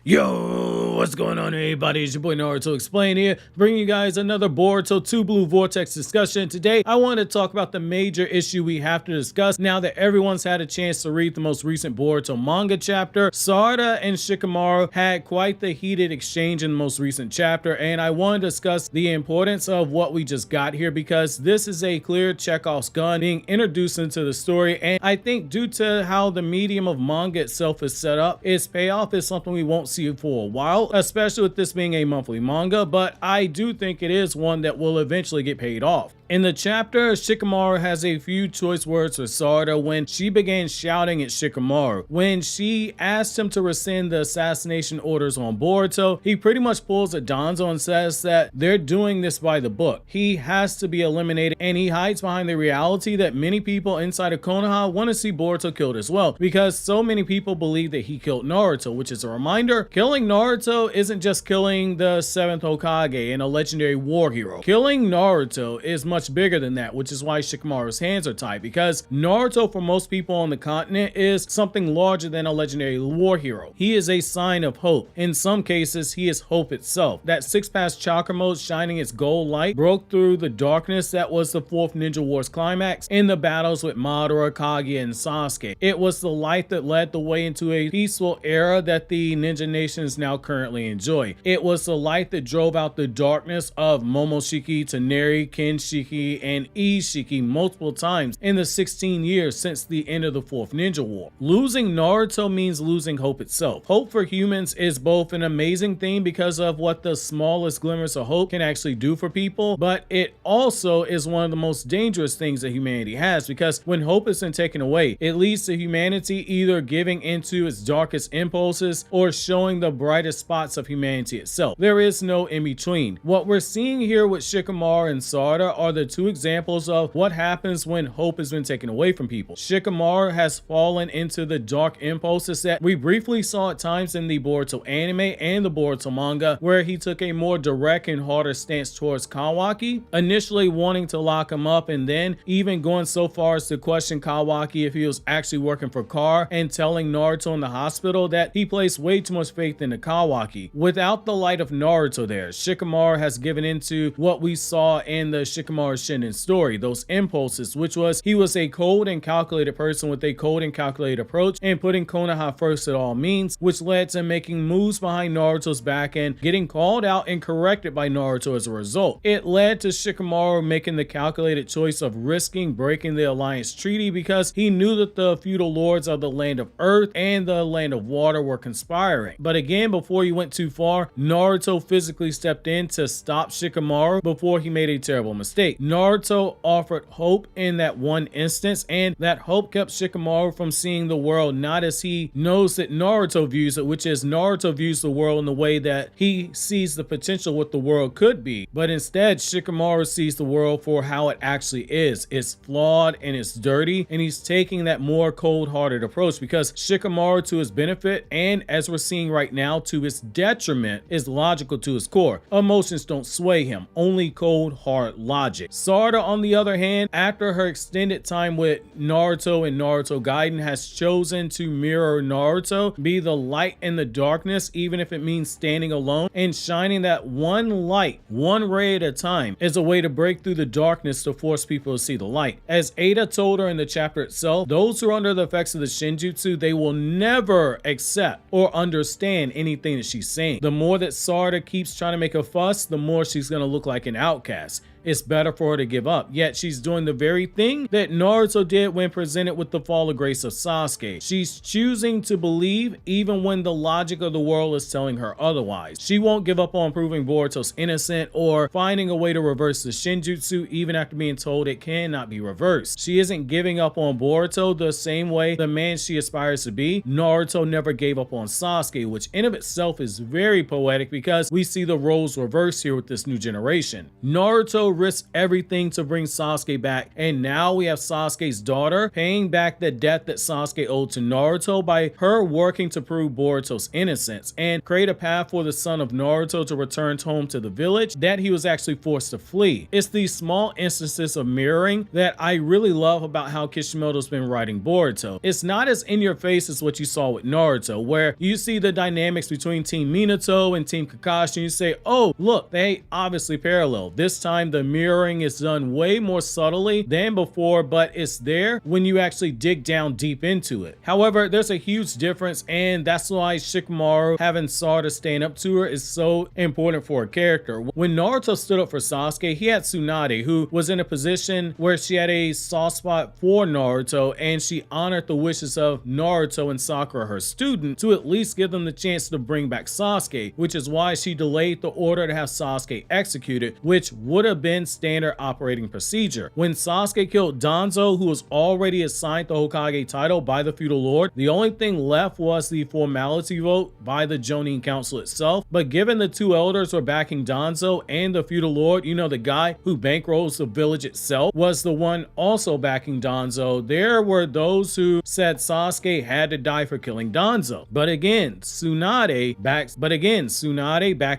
Yo, what's going on everybody? It's your boy Naruto Explain here, bringing you guys another Boruto 2 Blue Vortex discussion. Today, I want to talk about the major issue we have to discuss now that everyone's had a chance to read the most recent Boruto manga chapter. Sarada and Shikamaru had quite the heated exchange in the most recent chapter, and I want to discuss the importance of what we just got here because this is a clear Chekhov's gun being introduced into the story, and I think due to how the medium of manga itself is set up, its payoff is something we won't see for a while, especially with this being a monthly manga, but I do think it is one that will eventually get paid off. In the chapter, Shikamaru has a few choice words for Sarada when she began shouting at Shikamaru. When she asked him to rescind the assassination orders on Boruto, he pretty much pulls a Danzo and says that they're doing this by the book. He has to be eliminated, and he hides behind the reality that many people inside of Konoha want to see Boruto killed as well, because so many people believe that he killed Naruto, which is a reminder, killing Naruto isn't just killing the 7th Hokage and a legendary war hero. Killing Naruto is much bigger than that, which is why Shikamaru's hands are tied, because Naruto for most people on the continent is something larger than a legendary war hero. He is a sign of hope. In some cases, he is hope itself. That 6-pass chakra mode shining its gold light broke through the darkness that was the 4th Ninja War's climax in the battles with Madara, Hokage, and Sasuke. It was the light that led the way into a peaceful era that the ninja nations now currently enjoy. It was the light that drove out the darkness of Momoshiki, Toneri, Kenshiki, and Ishiki multiple times in the 16 years since the end of the 4th Ninja War. Losing Naruto means losing hope itself. Hope for humans is both an amazing thing because of what the smallest glimmers of hope can actually do for people, but it also is one of the most dangerous things that humanity has, because when hope is taken away, it leads to humanity either giving into its darkest impulses or showing the brightest spots of humanity itself. There is no in between. What we're seeing here with Shikamaru and Sarada are the two examples of what happens when hope has been taken away from people. Shikamaru has fallen into the dark impulses that we briefly saw at times in the Boruto anime and the Boruto manga, where he took a more direct and harder stance towards Kawaki, initially wanting to lock him up and then even going so far as to question Kawaki if he was actually working for Kar, and telling Naruto in the hospital that he placed way too much faith in the Kawaki. Without the light of Naruto there, Shikamaru has given into what we saw in the Shikamaru Shinden story, those impulses, which was he was a cold and calculated person with a cold and calculated approach and putting Konoha first at all means, which led to making moves behind Naruto's back and getting called out and corrected by Naruto as a result. It led to Shikamaru making the calculated choice of risking breaking the alliance treaty because he knew that the feudal lords of the land of earth and the land of water were conspiring. But again, before he went too far, Naruto physically stepped in to stop Shikamaru before he made a terrible mistake. Naruto offered hope in that one instance, and that hope kept Shikamaru from seeing the world not as he knows that Naruto views it, which is Naruto views the world in the way that he sees the potential what the world could be, but instead Shikamaru sees the world for how it actually is. It's flawed and it's dirty, and he's taking that more cold-hearted approach because Shikamaru, to his benefit and as we're seeing right now to his detriment, is logical to his core. Emotions don't sway him, only cold hard logic. Sarada, on the other hand, after her extended time with Naruto and Naruto Gaiden, has chosen to mirror Naruto, be the light in the darkness, even if it means standing alone and shining that one light, one ray at a time, is a way to break through the darkness to force people to see the light. As Ada told her in the chapter itself, those who are under the effects of the shinjutsu, they will never accept or understand anything that she's saying. The more that Sarada keeps trying to make a fuss, the more she's going to look like an outcast. It's better for her to give up. Yet she's doing the very thing that Naruto did when presented with the fall of grace of Sasuke. She's choosing to believe even when the logic of the world is telling her otherwise. She won't give up on proving Boruto's innocent or finding a way to reverse the shinjutsu even after being told it cannot be reversed. She isn't giving up on Boruto the same way the man she aspires to be. Naruto never gave up on Sasuke, which in of itself is very poetic because we see the roles reversed here with this new generation. Naruto risked everything to bring Sasuke back, and now we have Sasuke's daughter paying back the debt that Sasuke owed to Naruto by her working to prove Boruto's innocence and create a path for the son of Naruto to return home to the village that he was actually forced to flee. It's these small instances of mirroring that I really love about how Kishimoto's been writing Boruto. It's not as in your face as what you saw with Naruto, where you see the dynamics between Team Minato and Team Kakashi and you say, oh look, they obviously parallel. This time the mirroring is done way more subtly than before, but it's there when you actually dig down deep into it. However, there's a huge difference, and that's why Shikamaru having Sarada stand up to her is so important for a character. When Naruto stood up for Sasuke, he had Tsunade, who was in a position where she had a soft spot for Naruto, and she honored the wishes of Naruto and Sakura, her student, to at least give them the chance to bring back Sasuke, which is why she delayed the order to have Sasuke executed, which would have been standard operating procedure. When Sasuke killed Danzo, who was already assigned the Hokage title by the feudal lord, the only thing left was the formality vote by the Jonin Council itself. But given the two elders were backing Danzo and the feudal lord, you know, the guy who bankrolls the village itself, was the one also backing Danzo, there were those who said Sasuke had to die for killing Danzo. But again, Tsunade backed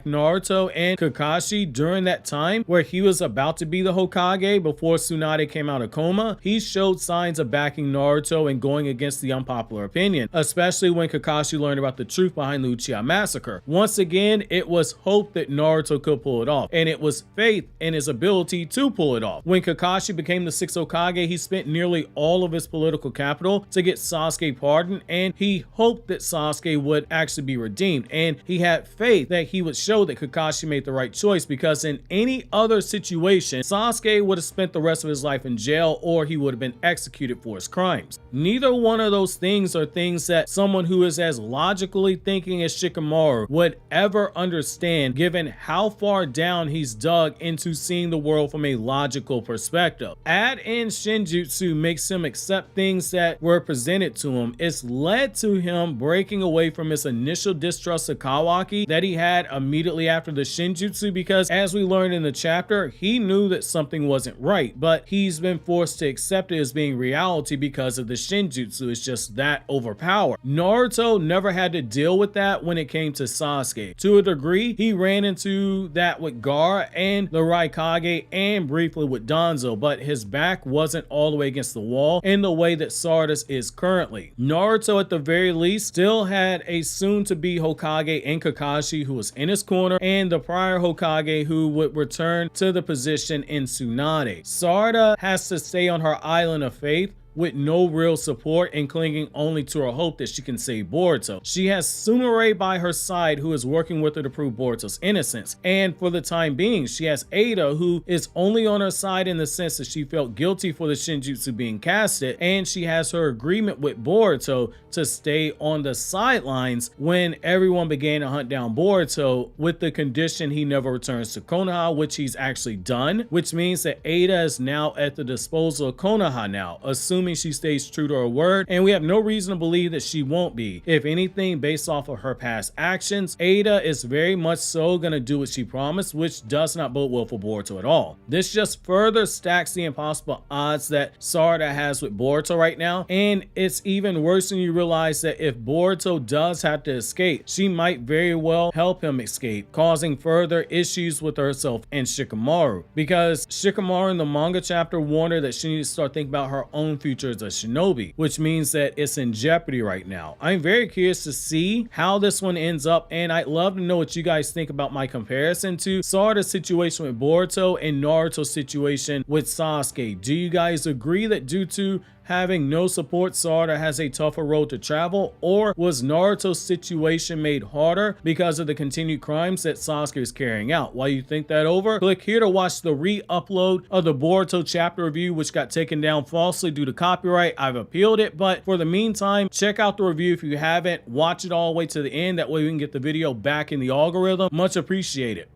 Naruto and Kakashi during that time where he was about to be the Hokage before Tsunade came out of coma. He showed signs of backing Naruto and going against the unpopular opinion, especially when Kakashi learned about the truth behind the Uchiha massacre. Once again, it was hope that Naruto could pull it off, and it was faith in his ability to pull it off. When Kakashi became the 6th Hokage, he spent nearly all of his political capital to get Sasuke pardoned, and he hoped that Sasuke would actually be redeemed, and he had faith that he would show that Kakashi made the right choice, because in any other situation, Sasuke would have spent the rest of his life in jail, or he would have been executed for his crimes. Neither one of those things are things that someone who is as logically thinking as Shikamaru would ever understand, given how far down he's dug into seeing the world from a logical perspective. Add in shinjutsu makes him accept things that were presented to him. It's led to him breaking away from his initial distrust of Kawaki that he had immediately after the shinjutsu, because as we learned in the chapter, he knew that something wasn't right, but he's been forced to accept it as being reality because of the shinjutsu. It's just that overpowered. Naruto never had to deal with that when it came to Sasuke. To a degree, he ran into that with Gaara and the Raikage and briefly with Danzo, but his back wasn't all the way against the wall in the way that Sarada's is currently. Naruto, at the very least, still had a soon-to-be Hokage in Kakashi who was in his corner, and the prior Hokage who would return to the position in Tsunade. Sarada has to stay on her island of faith with no real support and clinging only to her hope that she can save Boruto. She has Tsunade by her side who is working with her to prove Boruto's innocence, and for the time being she has Ada who is only on her side in the sense that she felt guilty for the shinjutsu being casted, and she has her agreement with Boruto to stay on the sidelines when everyone began to hunt down Boruto, with the condition he never returns to Konoha, which he's actually done, which means that Ada is now at the disposal of Konoha now, assuming she stays true to her word, and we have no reason to believe that she won't be. If anything, based off of her past actions, Ada is very much so gonna do what she promised, which does not bode well for Boruto at all. This just further stacks the impossible odds that Sarada has with Boruto right now, and it's even worse when you realize that if Boruto does have to escape, she might very well help him escape, causing further issues with herself and Shikamaru, because Shikamaru in the manga chapter warned her that she needs to start thinking about her own future as a shinobi, which means that it's in jeopardy right now. I'm very curious to see how this one ends up, and I'd love to know what you guys think about my comparison to Sarada's situation with Boruto and Naruto's situation with Sasuke. Do you guys agree that due to having no support, Sarada has a tougher road to travel, or was Naruto's situation made harder because of the continued crimes that Sasuke is carrying out? While you think that over, click here to watch the re-upload of the Boruto chapter review, which got taken down falsely due to copyright. I've appealed it, but for the meantime, check out the review if you haven't. Watch it all the way to the end, that way we can get the video back in the algorithm. Much appreciated.